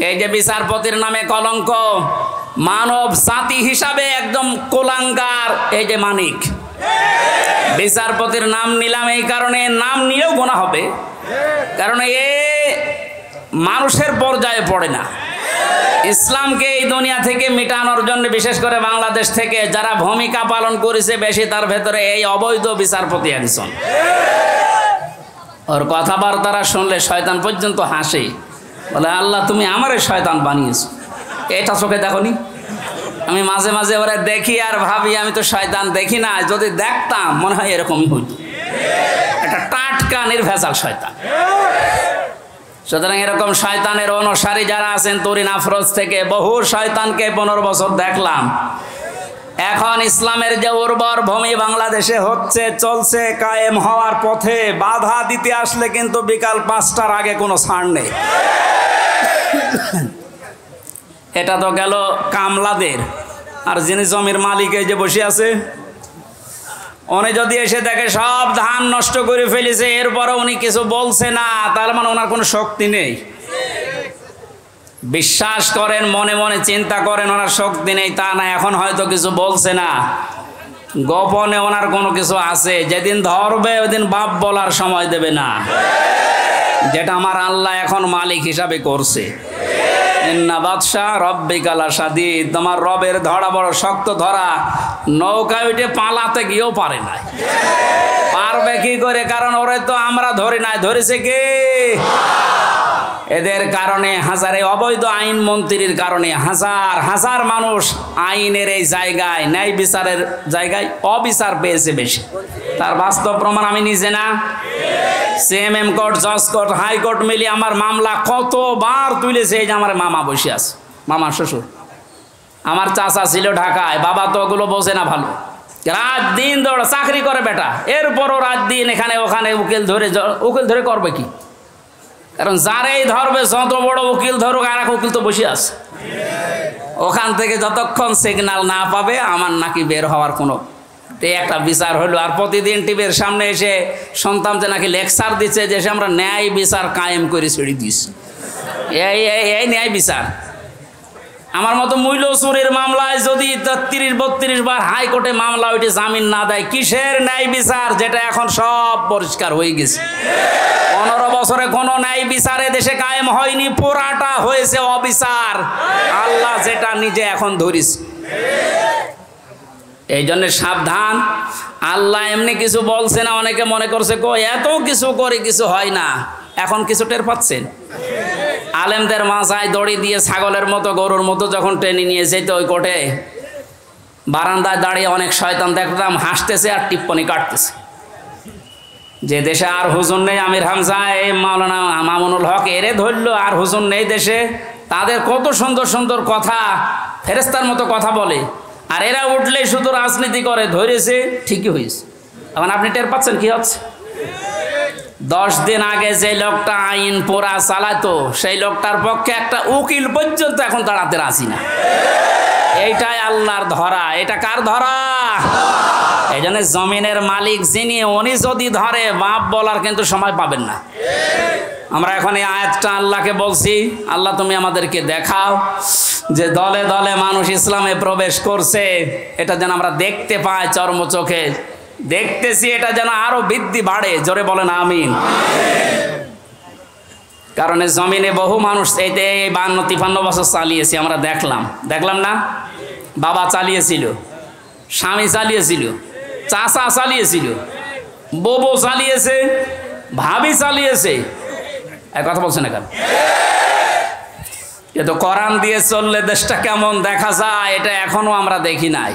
এই যে বিচারপতির নামে কলঙ্ক, মানব জাতি হিসাবে একদম কোলাঙ্গার। এই যে মানিক, বিচারপতির নাম নিলাম এই কারণে, নাম নিয়েও গোনা হবে, কারণ এ মানুষের পর্যায়ে পড়ে না। ইসলামকে এই দুনিয়া থেকে মিটানোর জন্য বিশেষ করে বাংলাদেশ থেকে যারা ভূমিকা পালন করেছে বেশি, তার ভেতরে এই অবৈধ বিচারপতি একজন। ওর কথাবার্তারা শুনলে শয়তান পর্যন্ত হাসে, বলে আল্লাহ তুমি আমারে শয়তান বানিয়েছো। এটা চোখে দেখোনি? আমি মাঝে মাঝে ওরা দেখি আর ভাবি আমি তো শয়তান দেখি না, যদি দেখতাম মনে হয় এরকমই হইতো। এটা টাটকা নির্ভেজাল শয়তান। সুতরাং এরকম শয়তানের অনুসারী যারা আছেন, তরিন আফরোজ থেকে বহু শয়তানকে 15 বছর দেখলাম। এখন ইসলামের যে উর্বর ভূমি বাংলাদেশে হচ্ছে, চলছে, কায়েম হওয়ার পথে, বাধা দিতে আসলে কিন্তু বিকাল 5টার আগে কোনো ছাড় নেই। এটা তো গেল কামলাদের। আর যিনি জমির মালিক এই যে বসে আছে, উনি যদি এসে দেখে সব ধান নষ্ট করে ফেলেছে, এরপরে উনি কিছু বলছে না, তাহলে মানে ওনার কোনো শক্তি নেই। বিশ্বাস করেন, মনে মনে চিন্তা করেন ওনার শক্তি নেই তা না, এখন হয়তো কিছু বলছে না, গোপনে ওনার কোনো কিছু আছে। যেদিন ধরবে ওইদিন বাপ বলার সময় দেবে না, যেটা আমার আল্লাহ এখন মালিক হিসাবে করছে। ইন্না বাদশা রব্বিকা লাশাদীদ, তোমার রবের ধরা বড় শক্ত ধরা। নৌকায় উঠে পালাতে গিয়েও পারে না। পারবে কি করে? কারণ ওরে তো আমরা ধরি নাই, ধরেছে কে? এদের কারণে হাজারে অবৈধ আইন মন্ত্রীর কারণে হাজার হাজার মানুষ আইনের এই জায়গায়, ন্যায় বিচারের জায়গায় অবিচার পেয়েছে বেশি। তার বাস্তব প্রমাণ আমি নিজে না, সিএমএম কোর্ট, জজ কোর্ট, হাইকোর্ট মিলিয়ে আমার মামলা কতবার তুলেছে। এই যে আমার মামা বসে আছে, মামা শ্বশুর, আমার চাচা ছিল ঢাকায়, বাবা তো ওগুলো বোঝে না ভালো, রাত দিন দৌড়া চাকরি করে বেটা, এরপরও রাত দিন এখানে ওখানে উকিল ধরে করবে কি? কারণ যারাই ধরবে, যত বড় উকিল ধরুক, আর এক উকিল তো বসে আছে ওখান থেকে, যতক্ষণ সিগন্যাল না পাবে আমার নাকি বের হওয়ার কোনো একটা বিচার হলো। আর প্রতিদিন টিভির সামনে এসে শুনতাম যে নাকি লেকচার দিচ্ছে, যে আমরা ন্যায় বিচার কায়েম করে ছেড়ে দিচ্ছি। এই ন্যায় বিচার। আমার মতো মূল্য চুরির মামলায় যদি 30-32 বার হাইকোর্টে মামলা ওইটি জামিন না দেয়, কিসের ন্যায় বিচার? যেটা এখন সব পরিষ্কার হয়ে গেছে। 15 বছরে কোনো ন্যায় বিচারে দেশে কায়েম হয়নি, পুরাটা হয়েছে অবিচার। আল্লাহ যেটা নিজে এখন ধরিস। এই জন্য সাবধান। আল্লাহ এমনি কিছু বলছে না, অনেকে মনে করছে কই এত কিছু করে কিছু হয় না। এখন কিছু টের পাচ্ছেন? আলেমদের মাথায় দড়ি দিয়ে ছাগলের মতো, গরুর মতো যখন টেনে নিয়ে যেত ওই কোর্টে, বারান্দায় দাঁড়িয়ে অনেক শয়তান দেখতাম হাসতেছে আর টিপ্পনি কাটতেছে। যে দেশে আর হুজুর নেই, আমির হামজা, এই মাওলানা মামুনুল হক, এরে ধরলো, আর হুজুর নেই দেশে। তাদের কত সুন্দর সুন্দর কথা, ফেরেস্তার মতো কথা বলে, আর এরা উঠলেই শুধু রাজনীতি করে। ধরেছে, ঠিকই হয়েছে। এখন আপনি টের পাচ্ছেন কি হচ্ছে? 10 দিন আগে যে লোকটা আইন পোড়া চালাতো, সেই লোকটার পক্ষে একটা উকিল পর্যন্ত এখন দাঁড়াতে রাজি না। এইটাই আল্লাহর ধরা। এটা কার ধরা? এই জন্য জমিনের মালিক যিনি, উনি যদি ধরে, বাপ বলার কিন্তু সময় পাবেন না। আমরা এখন এই আয়াতটা আল্লাহকে বলছি, আল্লাহ তুমি আমাদেরকে দেখাও যে দলে দলে মানুষ ইসলামে প্রবেশ করছে, এটা যেন আমরা দেখতে পাই, চর্ম চোখে দেখতেছি, এটা যেন আরো বৃদ্ধি বাড়ে। জোরে বলেন আমিন। কারণ জমিনে বহু মানুষ এই 52-53 বছর চালিয়েছে, আমরা দেখলাম না? বাবা চালিয়েছিল, স্বামী চালিয়েছিল, চাচা চালিয়েছিল, বউ চালিয়েছে, ভাবি চালিয়েছে। এক কথা বলছে না কেন? এ তো কোরআন দিয়ে চললে দেশটা কেমন দেখা যায়, এটা এখনো আমরা দেখি নাই।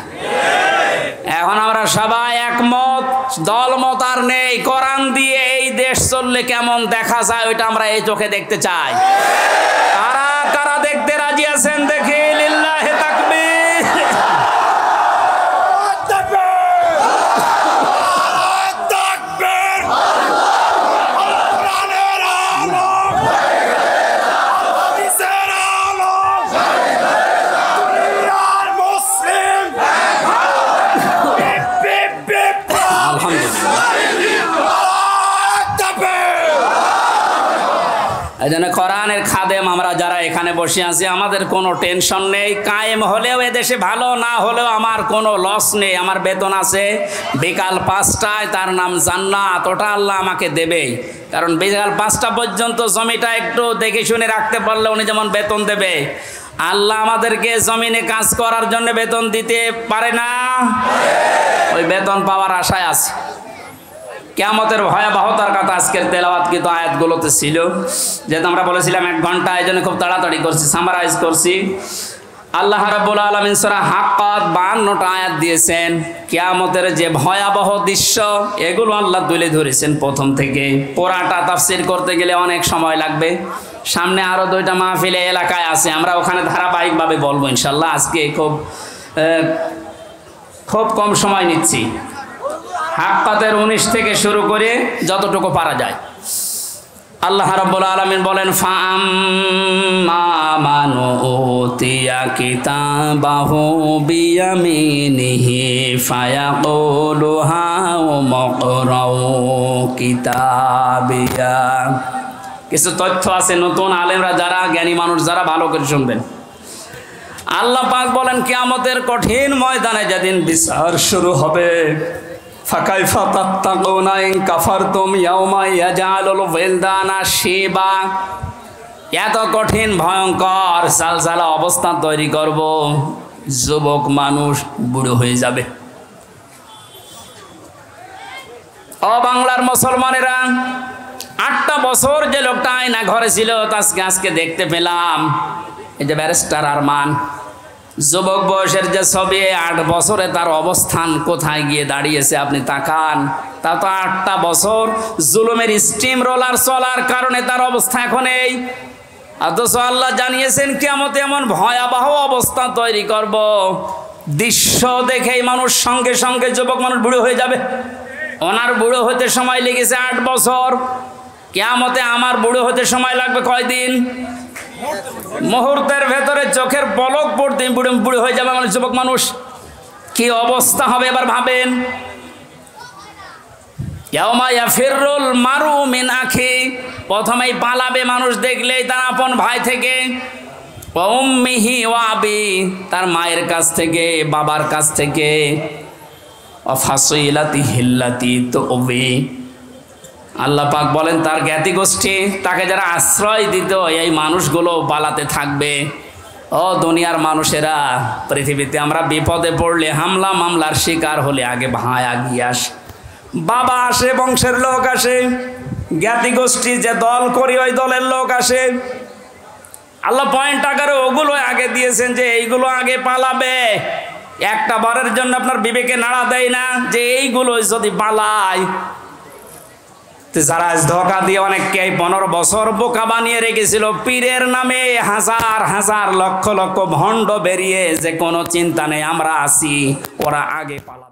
এখন আমরা সবাই একমত, দলমত আর নেই। কোরআন দিয়ে এই দেশ চললে কেমন দেখা যায়, ওইটা আমরা এই চোখে দেখতে চাই। কারা কারা দেখতে রাজি আছেন দেখি? লিল্লাহি তাকবীর। এই জন্য কোরআনের খাদেম আমরা যারা এখানে বসে আছি আমাদের কোনো টেনশন নেই। কায়েম হলেও এদেশে ভালো, না হলেও আমার কোনো লস নেই। আমার বেতন আছে বিকাল 5টায়, তার নাম জান্নাত, ওটা আল্লাহ আমাকে দেবেই। কারণ বিকাল 5টা পর্যন্ত জমিটা একটু দেখে শুনে রাখতে পারলে উনি যেমন বেতন দেবে, আল্লাহ আমাদেরকে জমিনে কাজ করার জন্য বেতন দিতে পারে না? ওই বেতন পাওয়ার আশায় আছে। কিয়ামতের ভয়াবহতার কথা আজকের তেলাওয়াতকৃত আয়াতগুলোতে ছিল। যেহেতু আমরা বলেছিলাম 1 ঘন্টা, এই জন্য খুব তাড়াতাড়ি করছি, সামারাইজ করছি। আল্লাহ রাব্বুল আলামিন সূরা হাক্কাত 52টা আয়াত দিয়েছেন। কিয়ামতের যে ভয়াবহ দৃশ্য এগুলো আল্লাহ তুলে ধরেছেন প্রথম থেকে। পুরাটা তাফসীর করতে গেলে অনেক সময় লাগবে। সামনে আরো 2টা মাহফিলে এলাকায় আছে, আমরা ওখানে ধারাবাহিকভাবে বলবো ইনশাআল্লাহ। আজকে খুব কম সময় নিচ্ছি। হাক্কাতের 19 থেকে শুরু করে যতটুকু পারা যায়। আল্লাহ রাব্বুল আলামিন বলেন, ফাআম্মা মান উতিয়া কিতাবাহু বিয়ামিনিহি ফায়াকুলু হাউমুকরাউ কিতাবিয়া। কিছু তথ্য আছে নতুন, আলেমরা যারা, জ্ঞানী মানুষ যারা, ভালো করে শুনবেন। আল্লাহ পাক বলেন, কিয়ামতের কঠিন ময়দানে যেদিন বিচার শুরু হবে, ফাকাইফা তাত্তাকুনা ইন কাফারতুম ইয়াওমা ইয়াজআলুল ওয়ালদানা শিবা। এত কঠিন ভয়ঙ্কর সালসালা অবস্থা তৈরি করব, যুবক মানুষ বুড়ো হয়ে যাবে। ও বাংলার মুসলমানেরা, 8টা বছর যে লোকটা আয়না ঘরে ছিল আজকে দেখতে পেলাম। এই যে ব্যারিস্টার আরমান, যুবক বয়সের যে ছবি, 8 বছরে তার অবস্থান কোথায় গিয়ে দাঁড়িয়েছে আপনি তাকান। তা তো 8টা বছর জুলুমের স্টিম রোলার চলার কারণে তার অবস্থা এখন এই। অথচ আল্লাহ জানিয়েছেন কিয়ামতে এমন ভয়াবহ অবস্থা তৈরি করব, দৃশ্য দেখেই মানুষ সঙ্গে সঙ্গে যুবক মানুষ বুড়ো হয়ে যাবে। ওনার বুড়ো হতে সময় লেগেছে 8 বছর, কিয়ামতে আমার বুড়ো হতে সময় লাগবে কয়দিন? মুহূর্তের ভেতরে চোখের পলক পড়তে বুড়ো হয়ে যাবে মানে যুবক মানুষ। কি অবস্থা হবে এবার ভাবেন। ইয়াউমা ইয়াফিরুল মারু মিন আখি, প্রথমেই পালাবে মানুষ দেখলেই তার আপন ভাই থেকে। ওয়া উম্মিহি ওয়া আবি, তার মায়ের কাছ থেকে, বাবার কাছ থেকে। ওয়া ফাসিলাতিহি আল্লাতী তুবি, আল্লাহ পাক বলেন তার জ্ঞাতি গোষ্ঠী, তাকে যারা আশ্রয় দিত, এই মানুষগুলো পালাতে থাকবে। ও দুনিয়ার মানুষেরা, পৃথিবীতে আমরা বিপদে পড়লে, হামলা মামলার শিকার হলে আগে ভাই আগিয়ে আসে, বাবা আসে, বংশের লোক আসে, জ্ঞাতি গোষ্ঠী যে দল করি ওই দলের লোক আসে। আল্লাহ পয়েন্ট আকারে ওগুলো আগে দিয়েছেন যে এইগুলো আগে পালাবে। একটা বারের জন্য আপনার বিবেকে নাড়া দেয় না যে এইগুলো যদি পালায়। যারা আজ ধোঁকা দিয়ে অনেককে 15 বছর বোকা বানিয়ে রেখেছিল, পীরের নামে হাজার হাজার লক্ষ লক্ষ ভণ্ড বেরিয়ে যে কোনো চিন্তা নেই আমরা আছি, ওরা আগে পালা।